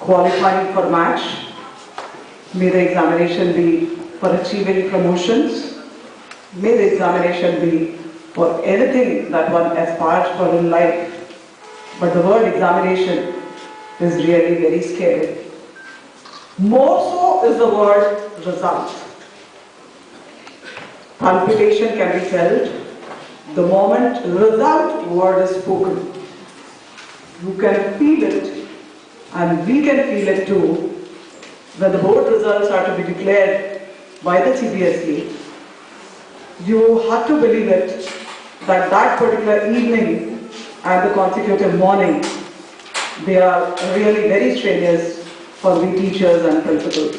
qualifying for match. May the examination be for achieving promotions. May the examination be for anything that one aspires for in life. But the word examination is really very scary. More so is the word result. Palpitation can be felt the moment result word is spoken. You can feel it, and we can feel it too, when the board results are to be declared by the CBSE. You have to believe it that that particular evening and the consecutive morning, they are really very strenuous for we teachers and principals.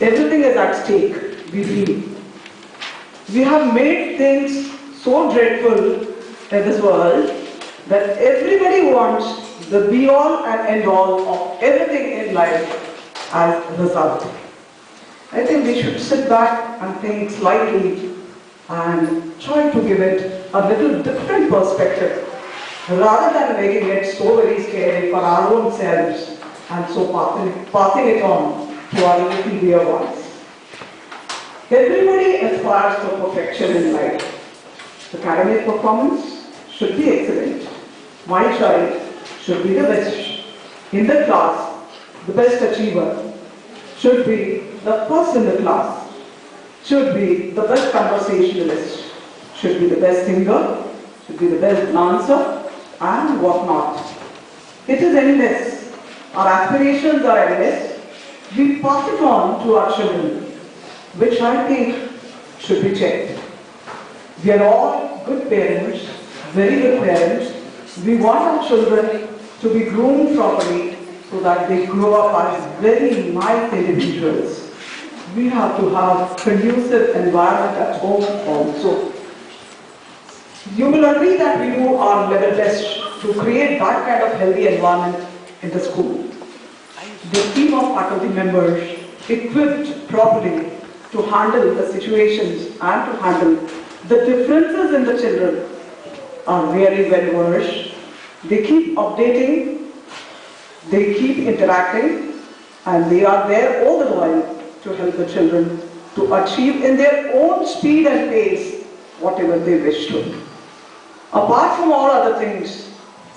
Everything is at stake, we feel. We have made things so dreadful in this world that everybody wants the be-all and end-all of everything in life as a result. I think we should sit back and think slightly and try to give it a little different perspective rather than making it so very scary for our own selves and so passing it on to our little dear ones. Everybody aspires for perfection in life. Academic performance should be excellent. My child should be the best in the class, the best achiever, should be the first in the class, should be the best conversationalist, should be the best singer, should be the best dancer, and whatnot. It is endless. Our aspirations are endless. We pass it on to our children, which I think should be checked. We are all good parents, very good parents. We want our children to be groomed properly so that they grow up as very nice individuals. We have to have conducive environment at home also. You will agree that we do our level best to create that kind of healthy environment in the school. The team of faculty members equipped properly to handle the situations and to handle the differences in the children are really well versed. They keep updating, they keep interacting, and they are there all the while to help the children to achieve in their own speed and pace whatever they wish to. Apart from all other things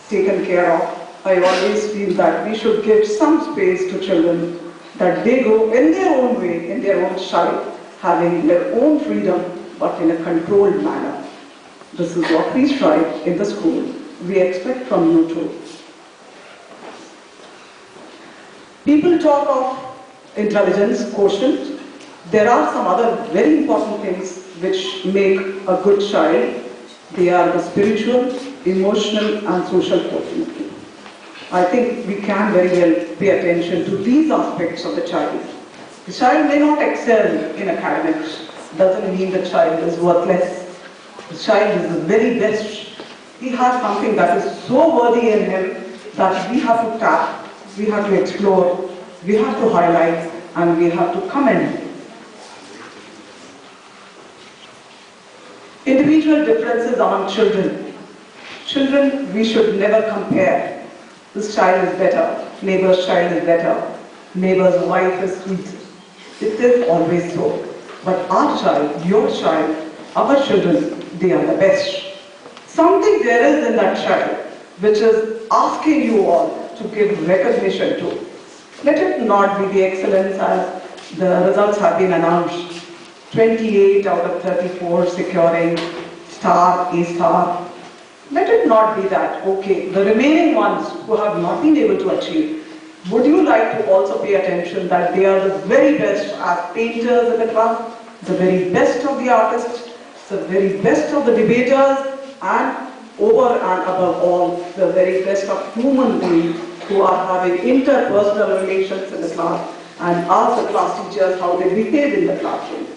taken care of, I always feel that we should give some space to children that they go in their own way, in their own style, having their own freedom, but in a controlled manner. This is what we strive in the school. We expect from you too. People talk of intelligence quotient. There are some other very important things which make a good child. They are the spiritual, emotional, and social quotient. I think we can very well pay attention to these aspects of the child. The child may not excel in academics, doesn't mean the child is worthless. The child is the very best. He has something that is so worthy in him that we have to tap, we have to explore, we have to highlight, and we have to commend. Individual differences among children. Children, we should never compare. This child is better, neighbor's child is better, neighbor's wife is sweet. It is always so. But our child, your child, our children, they are the best. Something there is in that child which is asking you all to give recognition to. Let it not be the excellence as the results have been announced. 28 out of 34 securing star, A star. Let it not be that, okay, the remaining ones who have not been able to achieve, would you like to also pay attention that they are the very best as painters in the class, the very best of the artists, the very best of the debaters, and over and above all, the very best of human beings who are having interpersonal relations in the class and ask the class teachers how they behave in the classroom.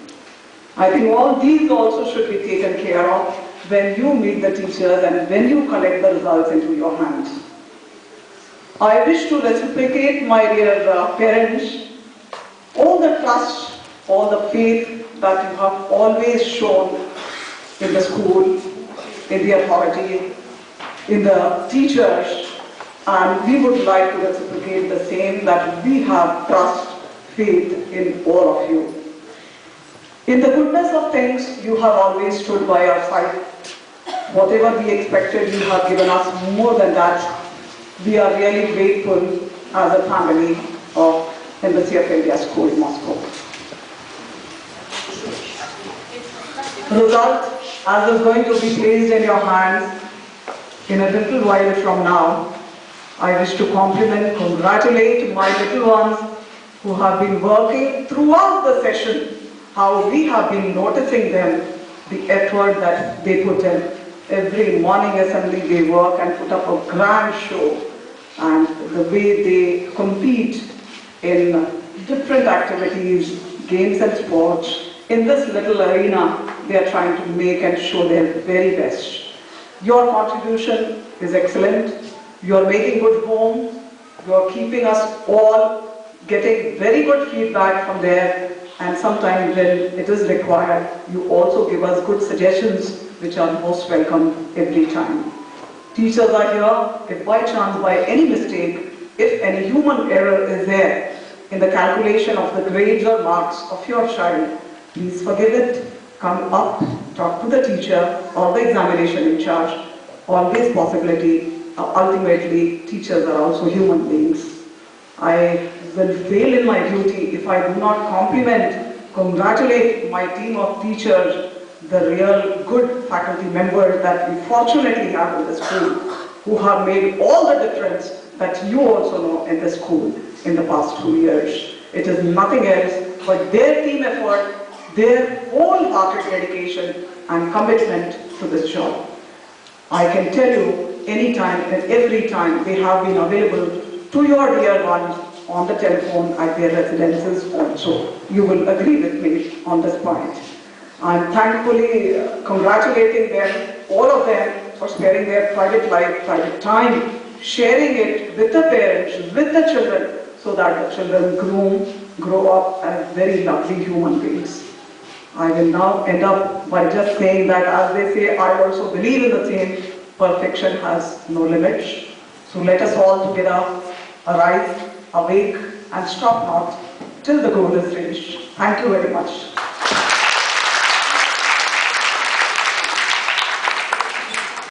I think all these also should be taken care of when you meet the teachers and when you collect the results into your hands. I wish to reciprocate, my dear parents, all the trust, all the faith that you have always shown in the school, in the authority, in the teachers, And we would like to reciprocate the same, that we have trust, faith in all of you. In the goodness of things, you have always stood by our side. Whatever we expected, you have given us more than that. We are really grateful as a family of Embassy of India School, Moscow. Result, as is going to be placed in your hands in a little while from now, I wish to compliment, congratulate my little ones who have been working throughout the session, how we have been noticing them, the effort that they put in. Every morning assembly they work and put up a grand show, and the way they compete in different activities, games and sports. In this little arena, they are trying to make and show their very best. Your contribution is excellent. You are making good homes. You are keeping us all getting very good feedback from there, and sometimes when it is required, you also give us good suggestions which are most welcome every time. Teachers are here. If by chance, by any mistake, if any human error is there in the calculation of the grades or marks of your child, please forgive it. Come up, talk to the teacher or the examination in charge. Always possibility. Ultimately, teachers are also human beings. I will fail in my duty if I do not compliment, congratulate my team of teachers, the real good faculty members that we fortunately have in the school, who have made all the difference that you also know in the school in the past 2 years. It is nothing else but their team effort, their wholehearted dedication and commitment to this job. I can tell you, anytime and every time they have been available to your dear ones on the telephone at their residences also. You will agree with me on this point. I'm thankfully congratulating them, all of them, for sparing their private life, private time, sharing it with the parents, with the children, so that the children grow up as very lovely human beings. I will now end up by just saying that, as they say, I also believe in the same, perfection has no limits. So let us all together arise, awake, and stop not till the goal is reached. Thank you very much.